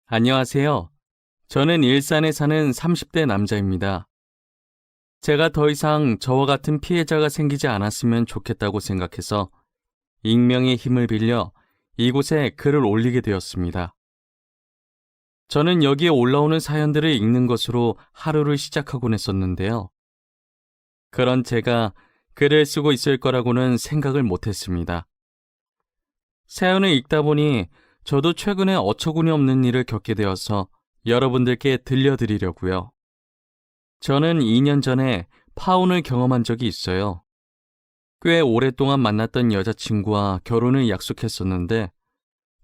안녕하세요. 저는 일산에 사는 30대 남자입니다. 제가 더 이상 저와 같은 피해자가 생기지 않았으면 좋겠다고 생각해서 익명의 힘을 빌려 이곳에 글을 올리게 되었습니다. 저는 여기에 올라오는 사연들을 읽는 것으로 하루를 시작하곤 했었는데요. 그런 제가 글을 쓰고 있을 거라고는 생각을 못했습니다. 사연을 읽다 보니 저도 최근에 어처구니 없는 일을 겪게 되어서 여러분들께 들려드리려고요. 저는 2년 전에 파혼을 경험한 적이 있어요. 꽤 오랫동안 만났던 여자친구와 결혼을 약속했었는데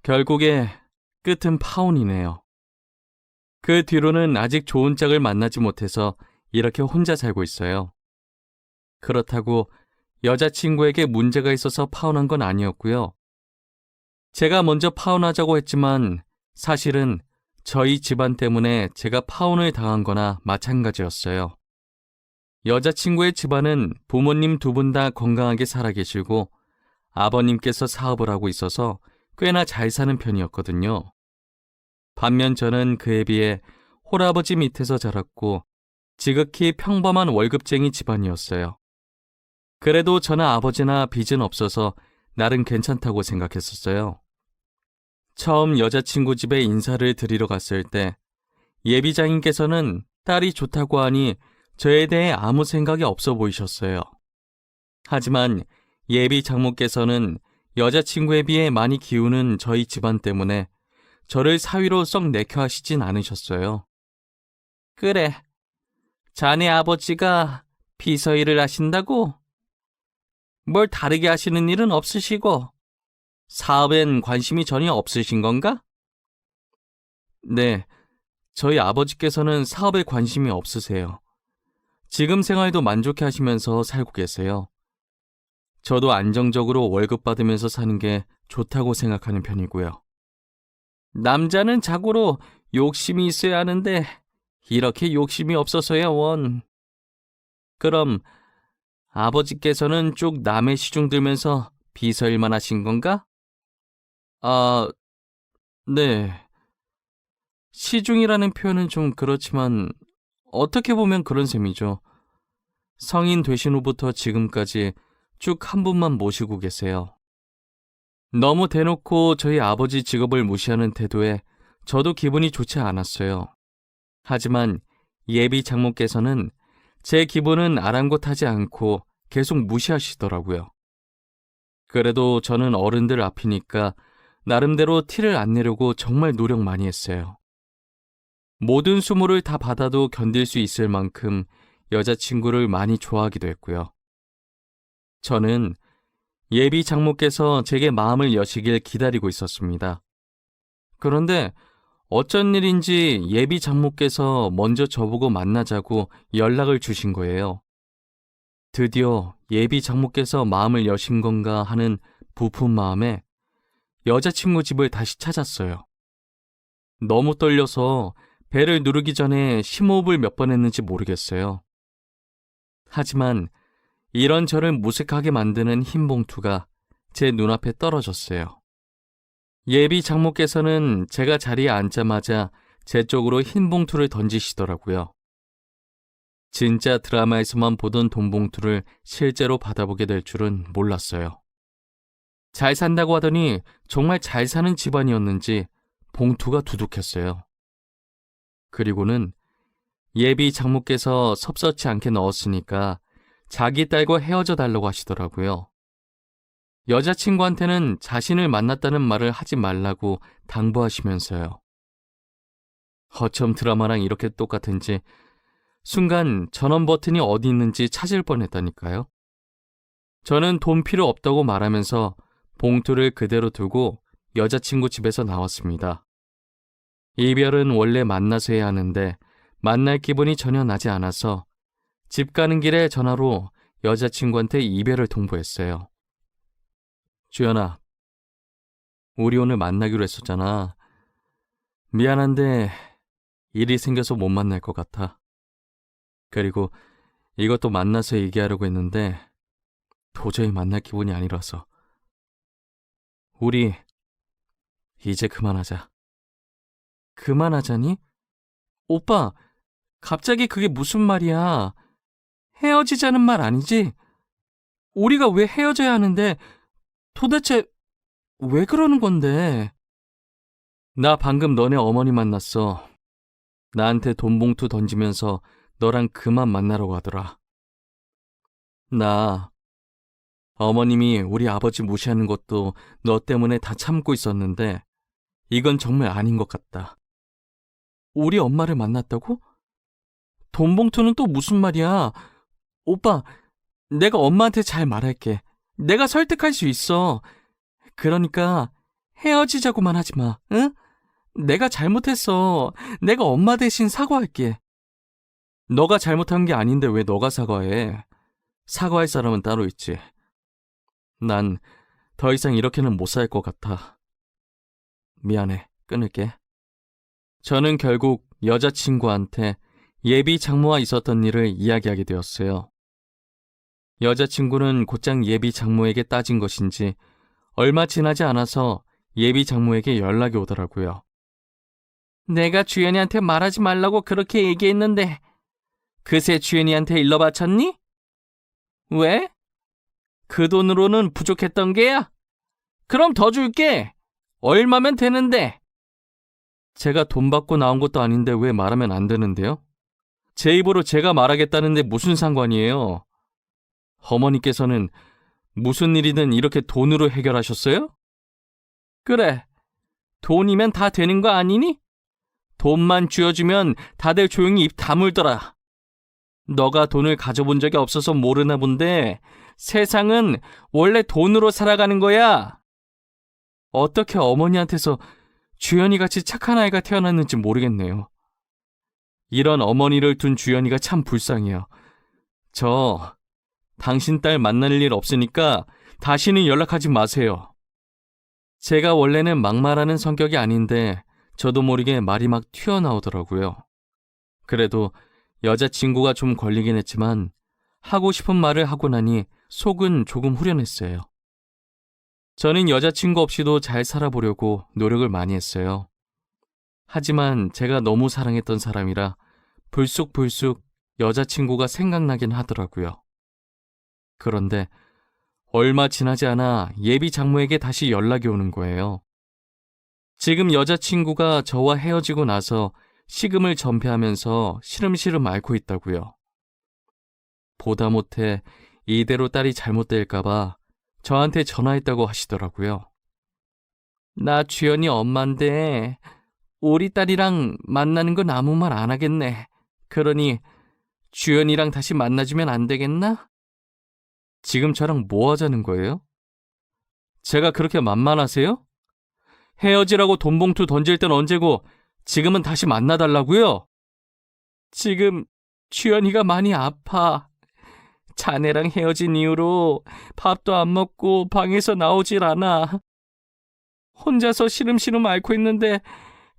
결국에 끝은 파혼이네요. 그 뒤로는 아직 좋은 짝을 만나지 못해서 이렇게 혼자 살고 있어요. 그렇다고 여자친구에게 문제가 있어서 파혼한 건 아니었고요. 제가 먼저 파혼하자고 했지만 사실은 저희 집안 때문에 제가 파혼을 당한 거나 마찬가지였어요. 여자친구의 집안은 부모님 두 분 다 건강하게 살아계시고 아버님께서 사업을 하고 있어서 꽤나 잘 사는 편이었거든요. 반면 저는 그에 비해 홀아버지 밑에서 자랐고 지극히 평범한 월급쟁이 집안이었어요. 그래도 저는 아버지나 빚은 없어서 나름 괜찮다고 생각했었어요. 처음 여자친구 집에 인사를 드리러 갔을 때 예비장인께서는 딸이 좋다고 하니 저에 대해 아무 생각이 없어 보이셨어요. 하지만 예비 장모께서는 여자친구에 비해 많이 기우는 저희 집안 때문에 저를 사위로 썩 내켜하시진 않으셨어요. 그래, 자네 아버지가 비서 일을 하신다고? 뭘 다르게 하시는 일은 없으시고 사업엔 관심이 전혀 없으신 건가? 네, 저희 아버지께서는 사업에 관심이 없으세요. 지금 생활도 만족해 하시면서 살고 계세요. 저도 안정적으로 월급 받으면서 사는 게 좋다고 생각하는 편이고요. 남자는 자고로 욕심이 있어야 하는데 이렇게 욕심이 없어서야 원. 그럼 아버지께서는 쭉 남의 시중 들면서 비서일만 하신 건가? 아, 네. 시중이라는 표현은 좀 그렇지만 어떻게 보면 그런 셈이죠. 성인 되신 후부터 지금까지 쭉 한 분만 모시고 계세요. 너무 대놓고 저희 아버지 직업을 무시하는 태도에 저도 기분이 좋지 않았어요. 하지만 예비 장모께서는 제 기분은 아랑곳하지 않고 계속 무시하시더라고요. 그래도 저는 어른들 앞이니까 나름대로 티를 안 내려고 정말 노력 많이 했어요. 모든 수모를 다 받아도 견딜 수 있을 만큼 여자친구를 많이 좋아하기도 했고요. 저는 예비 장모께서 제게 마음을 여시길 기다리고 있었습니다. 그런데 어쩐 일인지 예비 장모께서 먼저 저보고 만나자고 연락을 주신 거예요. 드디어 예비 장모께서 마음을 여신 건가 하는 부푼 마음에 여자친구 집을 다시 찾았어요. 너무 떨려서 배를 누르기 전에 심호흡을 몇 번 했는지 모르겠어요. 하지만 이런 저를 무색하게 만드는 흰 봉투가 제 눈앞에 떨어졌어요. 예비 장모께서는 제가 자리에 앉자마자 제 쪽으로 흰 봉투를 던지시더라고요. 진짜 드라마에서만 보던 돈 봉투를 실제로 받아보게 될 줄은 몰랐어요. 잘 산다고 하더니 정말 잘 사는 집안이었는지 봉투가 두둑했어요. 그리고는 예비 장모께서 섭섭치 않게 넣었으니까 자기 딸과 헤어져 달라고 하시더라고요. 여자친구한테는 자신을 만났다는 말을 하지 말라고 당부하시면서요. 어쩜 드라마랑 이렇게 똑같은지 순간 전원 버튼이 어디 있는지 찾을 뻔했다니까요. 저는 돈 필요 없다고 말하면서 봉투를 그대로 두고 여자친구 집에서 나왔습니다. 이별은 원래 만나서 해야 하는데 만날 기분이 전혀 나지 않아서 집 가는 길에 전화로 여자친구한테 이별을 통보했어요. 주연아, 우리 오늘 만나기로 했었잖아. 미안한데 일이 생겨서 못 만날 것 같아. 그리고 이것도 만나서 얘기하려고 했는데 도저히 만날 기분이 아니라서. 우리 이제 그만하자. 그만하자니? 오빠, 갑자기 그게 무슨 말이야? 헤어지자는 말 아니지? 우리가 왜 헤어져야 하는데 도대체 왜 그러는 건데? 나 방금 너네 어머니 만났어. 나한테 돈 봉투 던지면서 너랑 그만 만나라고 하더라. 나 어머님이 우리 아버지 무시하는 것도 너 때문에 다 참고 있었는데 이건 정말 아닌 것 같다. 우리 엄마를 만났다고? 돈 봉투는 또 무슨 말이야? 오빠, 내가 엄마한테 잘 말할게. 내가 설득할 수 있어. 그러니까 헤어지자고만 하지 마, 응? 내가 잘못했어. 내가 엄마 대신 사과할게. 너가 잘못한 게 아닌데 왜 너가 사과해? 사과할 사람은 따로 있지. 난 더 이상 이렇게는 못 살 것 같아. 미안해. 끊을게. 저는 결국 여자친구한테 예비 장모와 있었던 일을 이야기하게 되었어요. 여자친구는 곧장 예비 장모에게 따진 것인지 얼마 지나지 않아서 예비 장모에게 연락이 오더라고요. 내가 주연이한테 말하지 말라고 그렇게 얘기했는데 그새 주연이한테 일러 바쳤니? 왜? 그 돈으로는 부족했던 게야? 그럼 더 줄게. 얼마면 되는데? 제가 돈 받고 나온 것도 아닌데 왜 말하면 안 되는데요? 제 입으로 제가 말하겠다는데 무슨 상관이에요? 어머니께서는 무슨 일이든 이렇게 돈으로 해결하셨어요? 그래, 돈이면 다 되는 거 아니니? 돈만 쥐어주면 다들 조용히 입 다물더라. 너가 돈을 가져본 적이 없어서 모르나 본데 세상은 원래 돈으로 살아가는 거야. 어떻게 어머니한테서 주연이같이 착한 아이가 태어났는지 모르겠네요. 이런 어머니를 둔 주연이가 참 불쌍해요. 저 당신 딸 만날 일 없으니까 다시는 연락하지 마세요. 제가 원래는 막말하는 성격이 아닌데 저도 모르게 말이 막 튀어나오더라고요. 그래도 여자친구가 좀 걸리긴 했지만 하고 싶은 말을 하고 나니 속은 조금 후련했어요. 저는 여자친구 없이도 잘 살아보려고 노력을 많이 했어요. 하지만 제가 너무 사랑했던 사람이라 불쑥불쑥 여자친구가 생각나긴 하더라고요. 그런데 얼마 지나지 않아 예비 장모에게 다시 연락이 오는 거예요. 지금 여자친구가 저와 헤어지고 나서 식음을 전폐하면서 시름시름 앓고 있다고요. 보다 못해 이대로 딸이 잘못될까봐 저한테 전화했다고 하시더라고요. 나 주연이 엄마인데 우리 딸이랑 만나는 건 아무 말 안 하겠네. 그러니 주연이랑 다시 만나주면 안 되겠나? 지금 저랑 뭐 하자는 거예요? 제가 그렇게 만만하세요? 헤어지라고 돈 봉투 던질 땐 언제고 지금은 다시 만나달라고요? 지금 주연이가 많이 아파. 자네랑 헤어진 이후로 밥도 안 먹고 방에서 나오질 않아. 혼자서 시름시름 앓고 있는데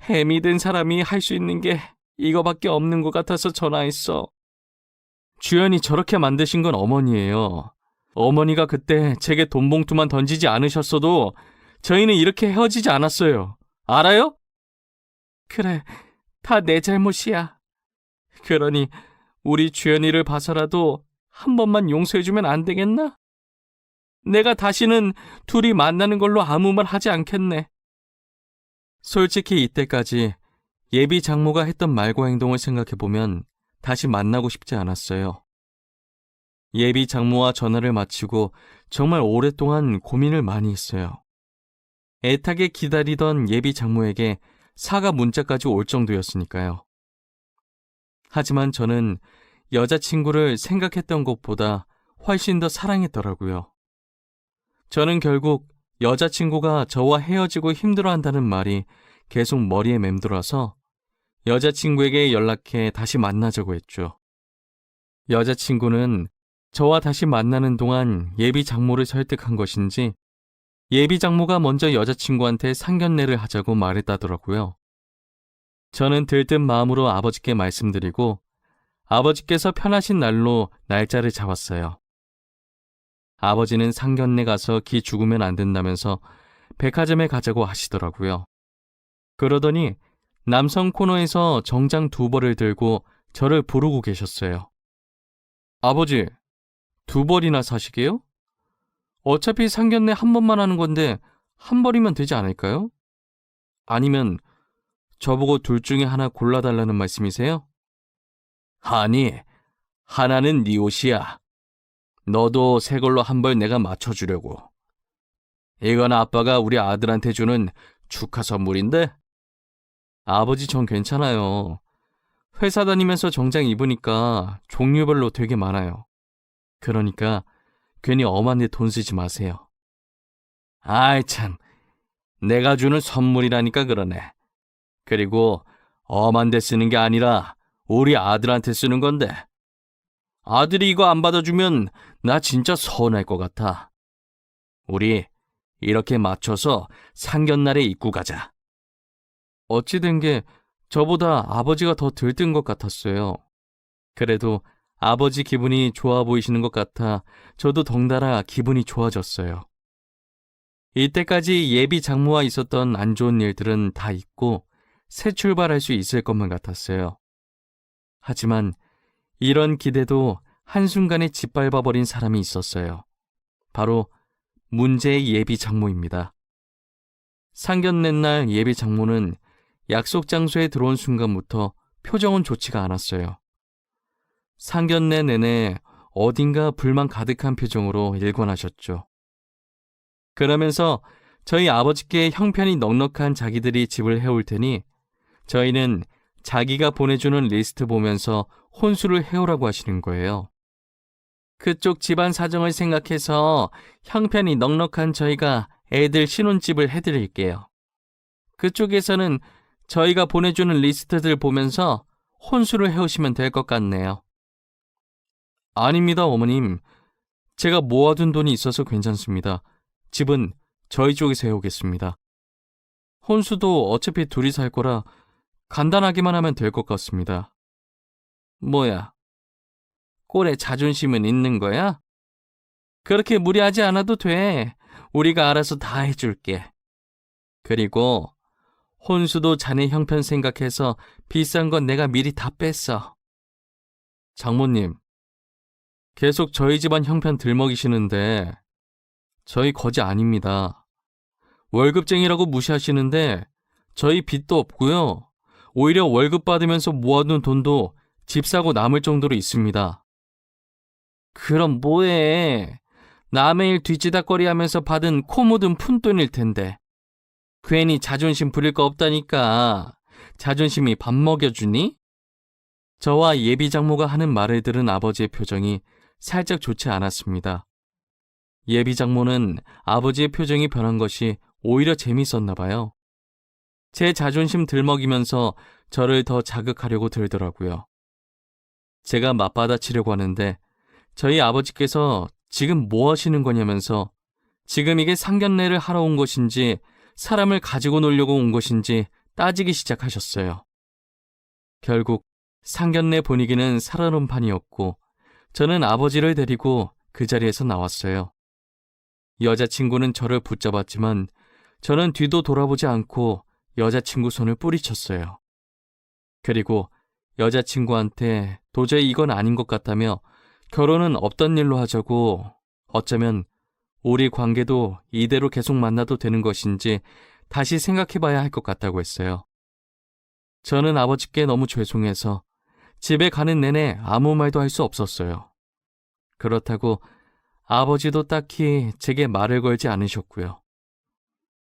햄이 된 사람이 할 수 있는 게 이거밖에 없는 것 같아서 전화했어. 주연이 저렇게 만드신 건 어머니예요. 어머니가 그때 제게 돈 봉투만 던지지 않으셨어도 저희는 이렇게 헤어지지 않았어요. 알아요? 그래, 다 내 잘못이야. 그러니 우리 주연이를 봐서라도 한 번만 용서해주면 안 되겠나? 내가 다시는 둘이 만나는 걸로 아무 말 하지 않겠네. 솔직히 이때까지 예비 장모가 했던 말과 행동을 생각해보면 다시 만나고 싶지 않았어요. 예비 장모와 전화를 마치고 정말 오랫동안 고민을 많이 했어요. 애타게 기다리던 예비 장모에게 사과 문자까지 올 정도였으니까요. 하지만 저는 여자친구를 생각했던 것보다 훨씬 더 사랑했더라고요. 저는 결국 여자친구가 저와 헤어지고 힘들어한다는 말이 계속 머리에 맴돌아서 여자친구에게 연락해 다시 만나자고 했죠. 여자친구는 저와 다시 만나는 동안 예비 장모를 설득한 것인지 예비 장모가 먼저 여자친구한테 상견례를 하자고 말했다더라고요. 저는 들뜬 마음으로 아버지께 말씀드리고 아버지께서 편하신 날로 날짜를 잡았어요. 아버지는 상견례 가서 기 죽으면 안 된다면서 백화점에 가자고 하시더라고요. 그러더니 남성 코너에서 정장 2벌을 들고 저를 부르고 계셨어요. 아버지, 2벌이나 사시게요? 어차피 상견례 한 번만 하는 건데 1벌이면 되지 않을까요? 아니면 저보고 둘 중에 하나 골라달라는 말씀이세요? 아니, 하나는 네 옷이야. 너도 새 걸로 1벌 내가 맞춰주려고. 이건 아빠가 우리 아들한테 주는 축하 선물인데? 아버지, 전 괜찮아요. 회사 다니면서 정장 입으니까 종류별로 되게 많아요. 그러니까 괜히 엄한 데 돈 쓰지 마세요. 아이 참, 내가 주는 선물이라니까 그러네. 그리고 엄한 데 쓰는 게 아니라 우리 아들한테 쓰는 건데. 아들이 이거 안 받아주면 나 진짜 서운할 것 같아. 우리 이렇게 맞춰서 상견날에 입고 가자. 어찌 된 게 저보다 아버지가 더 들뜬 것 같았어요. 그래도 아버지 기분이 좋아 보이시는 것 같아 저도 덩달아 기분이 좋아졌어요. 이때까지 예비 장모와 있었던 안 좋은 일들은 다 잊고 새 출발할 수 있을 것만 같았어요. 하지만 이런 기대도 한순간에 짓밟아버린 사람이 있었어요. 바로 문제의 예비 장모입니다. 상견례 날 예비 장모는 약속 장소에 들어온 순간부터 표정은 좋지가 않았어요. 상견례 내내 어딘가 불만 가득한 표정으로 일관하셨죠. 그러면서 저희 아버지께 형편이 넉넉한 자기들이 집을 해올 테니 저희는 자기가 보내주는 리스트 보면서 혼수를 해오라고 하시는 거예요. 그쪽 집안 사정을 생각해서 형편이 넉넉한 저희가 애들 신혼집을 해드릴게요. 그쪽에서는 저희가 보내주는 리스트들 보면서 혼수를 해오시면 될 것 같네요. 아닙니다, 어머님. 제가 모아둔 돈이 있어서 괜찮습니다. 집은 저희 쪽에서 해오겠습니다. 혼수도 어차피 둘이서 할 거라 간단하게만 하면 될 것 같습니다. 뭐야? 꼴에 자존심은 있는 거야? 그렇게 무리하지 않아도 돼. 우리가 알아서 다 해줄게. 그리고 혼수도 자네 형편 생각해서 비싼 건 내가 미리 다 뺐어. 장모님, 계속 저희 집안 형편 들먹이시는데 저희 거지 아닙니다. 월급쟁이라고 무시하시는데 저희 빚도 없고요. 오히려 월급 받으면서 모아둔 돈도 집 사고 남을 정도로 있습니다. 그럼 뭐해? 남의 일 뒤지다꺼리 하면서 받은 코 묻은 푼돈일 텐데. 괜히 자존심 부릴 거 없다니까. 자존심이 밥 먹여주니? 저와 예비 장모가 하는 말을 들은 아버지의 표정이 살짝 좋지 않았습니다. 예비 장모는 아버지의 표정이 변한 것이 오히려 재밌었나 봐요. 제 자존심 들먹이면서 저를 더 자극하려고 들더라고요. 제가 맞받아치려고 하는데 저희 아버지께서 지금 뭐 하시는 거냐면서 지금 이게 상견례를 하러 온 것인지 사람을 가지고 놀려고 온 것인지 따지기 시작하셨어요. 결국 상견례 분위기는 살아놓은 판이었고 저는 아버지를 데리고 그 자리에서 나왔어요. 여자친구는 저를 붙잡았지만 저는 뒤도 돌아보지 않고 여자친구 손을 뿌리쳤어요. 그리고 여자친구한테 도저히 이건 아닌 것 같다며 결혼은 없던 일로 하자고, 어쩌면 우리 관계도 이대로 계속 만나도 되는 것인지 다시 생각해봐야 할 것 같다고 했어요. 저는 아버지께 너무 죄송해서 집에 가는 내내 아무 말도 할 수 없었어요. 그렇다고 아버지도 딱히 제게 말을 걸지 않으셨고요.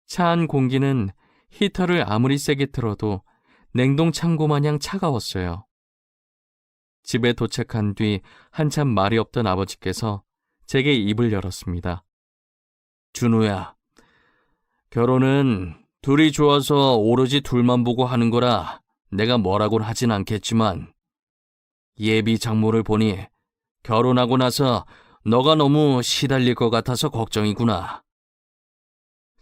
차 안 공기는 히터를 아무리 세게 틀어도 냉동 창고 마냥 차가웠어요. 집에 도착한 뒤 한참 말이 없던 아버지께서 제게 입을 열었습니다. 준우야, 결혼은 둘이 좋아서 오로지 둘만 보고 하는 거라 내가 뭐라곤 하진 않겠지만 예비 장모를 보니 결혼하고 나서 너가 너무 시달릴 것 같아서 걱정이구나.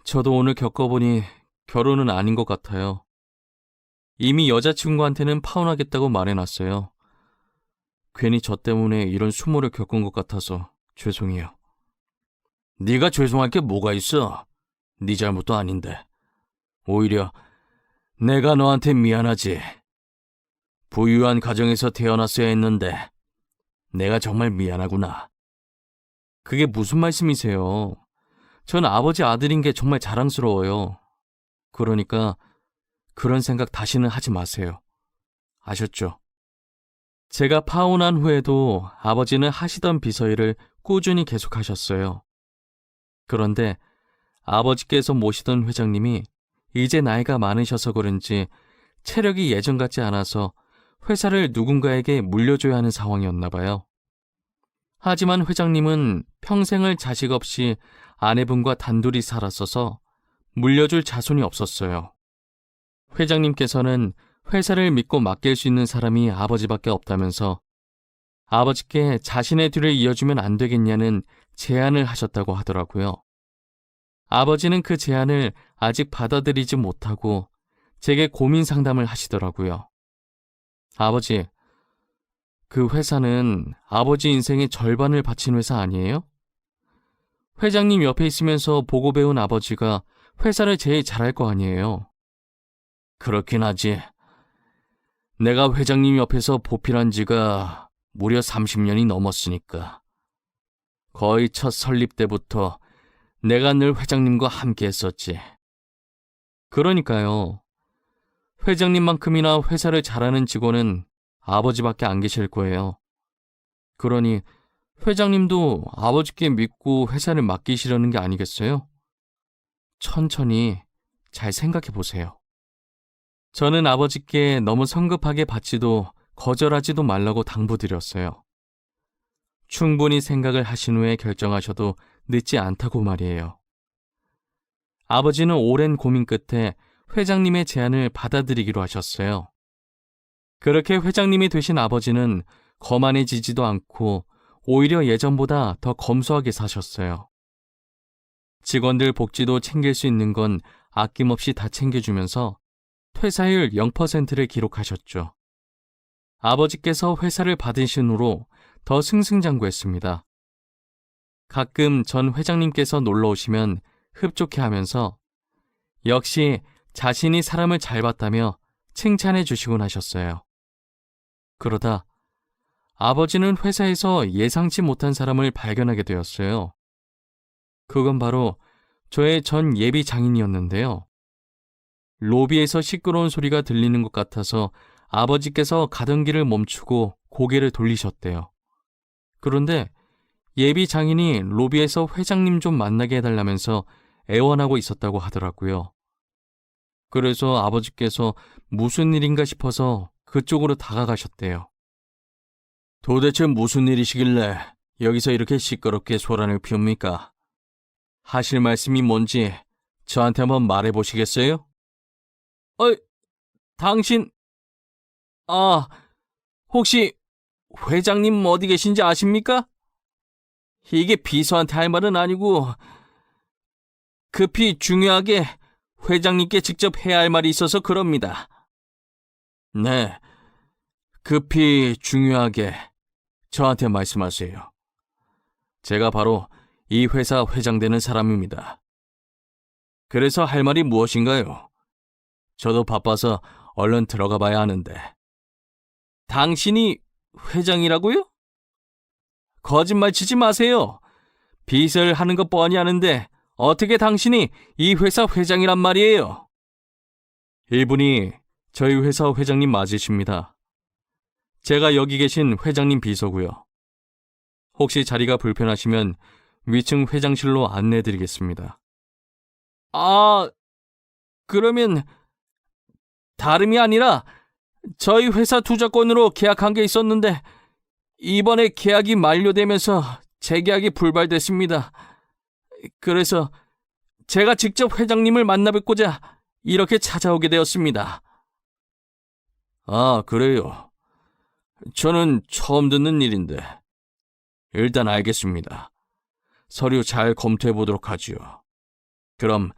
저도 오늘 겪어보니 결혼은 아닌 것 같아요. 이미 여자친구한테는 파혼하겠다고 말해놨어요. 괜히 저 때문에 이런 수모를 겪은 것 같아서 죄송해요. 네가 죄송할 게 뭐가 있어? 네 잘못도 아닌데. 오히려 내가 너한테 미안하지. 부유한 가정에서 태어났어야 했는데 내가 정말 미안하구나. 그게 무슨 말씀이세요? 전 아버지 아들인 게 정말 자랑스러워요. 그러니까 그런 생각 다시는 하지 마세요. 아셨죠? 제가 파혼한 후에도 아버지는 하시던 비서일을 꾸준히 계속하셨어요. 그런데 아버지께서 모시던 회장님이 이제 나이가 많으셔서 그런지 체력이 예전 같지 않아서 회사를 누군가에게 물려줘야 하는 상황이었나 봐요. 하지만 회장님은 평생을 자식 없이 아내분과 단둘이 살았어서 물려줄 자손이 없었어요. 회장님께서는 회사를 믿고 맡길 수 있는 사람이 아버지밖에 없다면서 아버지께 자신의 뒤를 이어주면 안 되겠냐는 제안을 하셨다고 하더라고요. 아버지는 그 제안을 아직 받아들이지 못하고 제게 고민 상담을 하시더라고요. 아버지, 그 회사는 아버지 인생의 절반을 바친 회사 아니에요? 회장님 옆에 있으면서 보고 배운 아버지가 회사를 제일 잘할 거 아니에요? 그렇긴 하지. 내가 회장님 옆에서 보필한 지가 무려 30년이 넘었으니까. 거의 첫 설립 때부터 내가 늘 회장님과 함께 했었지. 그러니까요. 회장님만큼이나 회사를 잘하는 직원은 아버지밖에 안 계실 거예요. 그러니 회장님도 아버지께 믿고 회사를 맡기시려는 게 아니겠어요? 천천히 잘 생각해 보세요. 저는 아버지께 너무 성급하게 받지도 거절하지도 말라고 당부드렸어요. 충분히 생각을 하신 후에 결정하셔도 늦지 않다고 말이에요. 아버지는 오랜 고민 끝에 회장님의 제안을 받아들이기로 하셨어요. 그렇게 회장님이 되신 아버지는 거만해지지도 않고 오히려 예전보다 더 검소하게 사셨어요. 직원들 복지도 챙길 수 있는 건 아낌없이 다 챙겨주면서 퇴사율 0%를 기록하셨죠. 아버지께서 회사를 받으신 후로 더 승승장구했습니다. 가끔 전 회장님께서 놀러 오시면 흡족해하면서 역시 자신이 사람을 잘 봤다며 칭찬해 주시곤 하셨어요. 그러다 아버지는 회사에서 예상치 못한 사람을 발견하게 되었어요. 그건 바로 저의 전 예비 장인이었는데요. 로비에서 시끄러운 소리가 들리는 것 같아서 아버지께서 가던 길을 멈추고 고개를 돌리셨대요. 그런데 예비 장인이 로비에서 회장님 좀 만나게 해달라면서 애원하고 있었다고 하더라고요. 그래서 아버지께서 무슨 일인가 싶어서 그쪽으로 다가가셨대요. 도대체 무슨 일이시길래 여기서 이렇게 시끄럽게 소란을 피웁니까? 하실 말씀이 뭔지 저한테 한번 말해보시겠어요? 당신... 혹시 회장님 어디 계신지 아십니까? 이게 비서한테 할 말은 아니고 급히 중요하게 회장님께 직접 해야 할 말이 있어서 그럽니다. 네, 급히 중요하게 저한테 말씀하세요. 제가 바로 이 회사 회장 되는 사람입니다. 그래서 할 말이 무엇인가요? 저도 바빠서 얼른 들어가 봐야 하는데. 당신이 회장이라고요? 거짓말 치지 마세요. 빚을 하는 것 뻔히 아는데 어떻게 당신이 이 회사 회장이란 말이에요? 이분이 저희 회사 회장님 맞으십니다. 제가 여기 계신 회장님 비서고요. 혹시 자리가 불편하시면 위층 회장실로 안내해드리겠습니다. 그러면 다름이 아니라 저희 회사 투자권으로 계약한 게 있었는데 이번에 계약이 만료되면서 재계약이 불발됐습니다. 그래서 제가 직접 회장님을 만나 뵙고자 이렇게 찾아오게 되었습니다. 그래요. 저는 처음 듣는 일인데. 일단 알겠습니다. 서류 잘 검토해 보도록 하지요. 그럼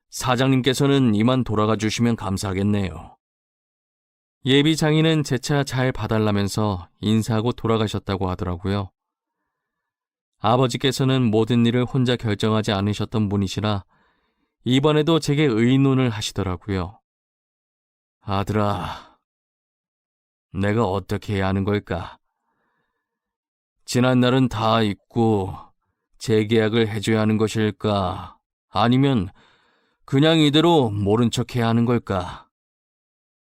사장님께서는 이만 돌아가 주시면 감사하겠네요. 예비 장인은 제 차 잘 봐달라면서 인사하고 돌아가셨다고 하더라고요. 아버지께서는 모든 일을 혼자 결정하지 않으셨던 분이시라 이번에도 제게 의논을 하시더라고요. 아들아, 내가 어떻게 해야 하는 걸까? 지난 날은 다 잊고 재계약을 해줘야 하는 것일까? 아니면 그냥 이대로 모른 척 해야 하는 걸까?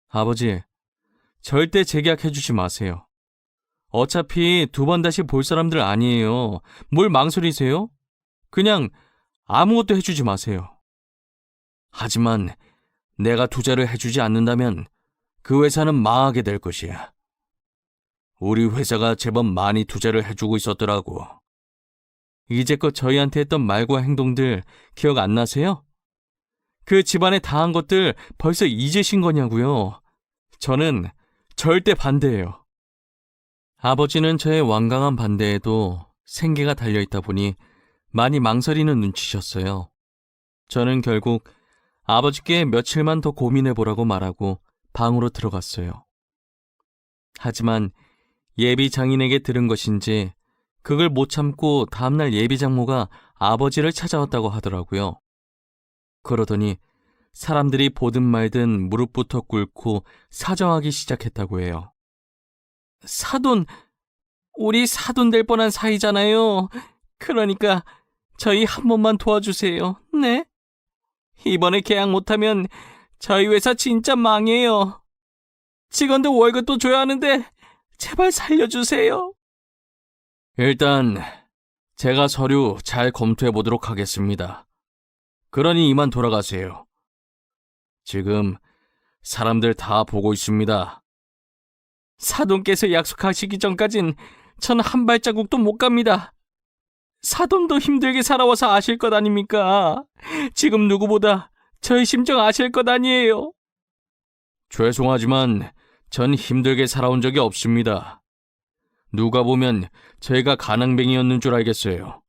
아버지, 절대 재계약해주지 마세요. 어차피 두 번 다시 볼 사람들 아니에요. 뭘 망설이세요? 그냥 아무것도 해주지 마세요. 하지만 내가 투자를 해주지 않는다면 그 회사는 망하게 될 것이야. 우리 회사가 제법 많이 투자를 해주고 있었더라고. 이제껏 저희한테 했던 말과 행동들 기억 안 나세요? 그 집안에 당한 것들 벌써 잊으신 거냐고요. 저는 절대 반대예요. 아버지는 저의 완강한 반대에도 생계가 달려있다 보니 많이 망설이는 눈치셨어요. 저는 결국 아버지께 며칠만 더 고민해보라고 말하고 방으로 들어갔어요. 하지만 예비 장인에게 들은 것인지 그걸 못 참고 다음날 예비 장모가 아버지를 찾아왔다고 하더라고요. 그러더니 사람들이 보든 말든 무릎부터 꿇고 사정하기 시작했다고 해요. 사돈, 우리 사돈 될 뻔한 사이잖아요. 그러니까 저희 한 번만 도와주세요. 네? 이번에 계약 못하면 저희 회사 진짜 망해요. 직원들 월급도 줘야 하는데 제발 살려주세요. 일단 제가 서류 잘 검토해 보도록 하겠습니다. 그러니 이만 돌아가세요. 지금 사람들 다 보고 있습니다. 사돈께서 약속하시기 전까진 전 한 발자국도 못 갑니다. 사돈도 힘들게 살아와서 아실 것 아닙니까? 지금 누구보다 저의 심정 아실 것 아니에요. 죄송하지만 전 힘들게 살아온 적이 없습니다. 누가 보면 저희가 가난뱅이였는 줄 알겠어요.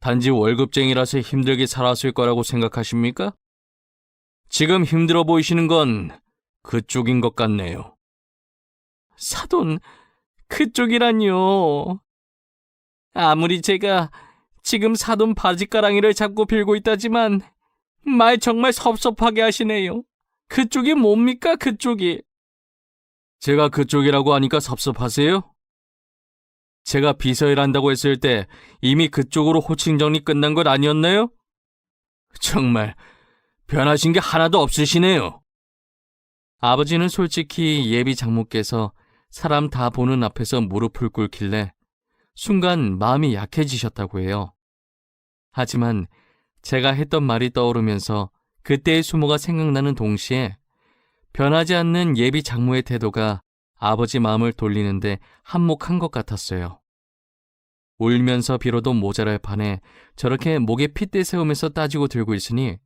단지 월급쟁이라서 힘들게 살았을 거라고 생각하십니까? 지금 힘들어 보이시는 건 그쪽인 것 같네요. 사돈, 그쪽이란요. 아무리 제가 지금 사돈 바지가랑이를 잡고 빌고 있다지만 말 정말 섭섭하게 하시네요. 그쪽이 뭡니까, 그쪽이? 제가 그쪽이라고 하니까 섭섭하세요? 제가 비서일한다고 했을 때 이미 그쪽으로 호칭 정리 끝난 것 아니었나요? 정말 변하신 게 하나도 없으시네요. 아버지는 솔직히 예비 장모께서 사람 다 보는 앞에서 무릎을 꿇길래 순간 마음이 약해지셨다고 해요. 하지만 제가 했던 말이 떠오르면서 그때의 수모가 생각나는 동시에 변하지 않는 예비 장모의 태도가 아버지 마음을 돌리는데 한몫한 것 같았어요. 울면서 빌어도 모자랄 판에 저렇게 목에 핏대 세우면서 따지고 들고 있으니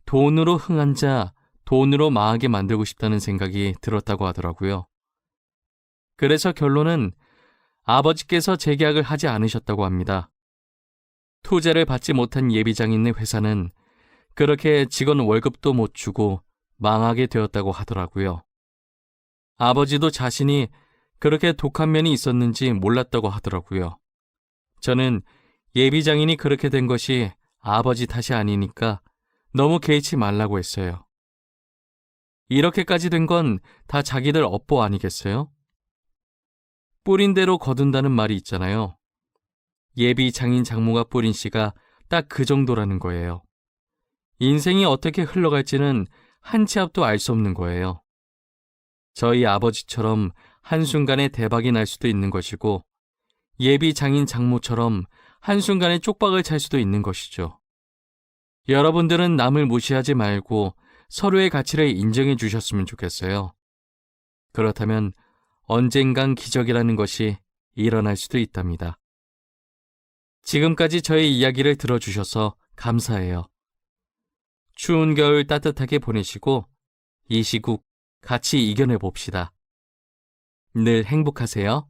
돈으로 흥한 자, 돈으로 망하게 만들고 싶다는 생각이 들었다고 하더라고요. 그래서 결론은 아버지께서 재계약을 하지 않으셨다고 합니다. 투자를 받지 못한 예비장인의 회사는 그렇게 직원 월급도 못 주고 망하게 되었다고 하더라고요. 아버지도 자신이 그렇게 독한 면이 있었는지 몰랐다고 하더라고요. 저는 예비장인이 그렇게 된 것이 아버지 탓이 아니니까 너무 개의치 말라고 했어요. 이렇게까지 된 건 다 자기들 업보 아니겠어요? 뿌린 대로 거둔다는 말이 있잖아요. 예비 장인 장모가 뿌린 씨가 딱 그 정도라는 거예요. 인생이 어떻게 흘러갈지는 한 치 앞도 알 수 없는 거예요. 저희 아버지처럼 한순간에 대박이 날 수도 있는 것이고 예비 장인 장모처럼 한순간에 쪽박을 찰 수도 있는 것이죠. 여러분들은 남을 무시하지 말고 서로의 가치를 인정해 주셨으면 좋겠어요. 그렇다면 언젠간 기적이라는 것이 일어날 수도 있답니다. 지금까지 저의 이야기를 들어주셔서 감사해요. 추운 겨울 따뜻하게 보내시고 이 시국 같이 이겨내 봅시다. 늘 행복하세요.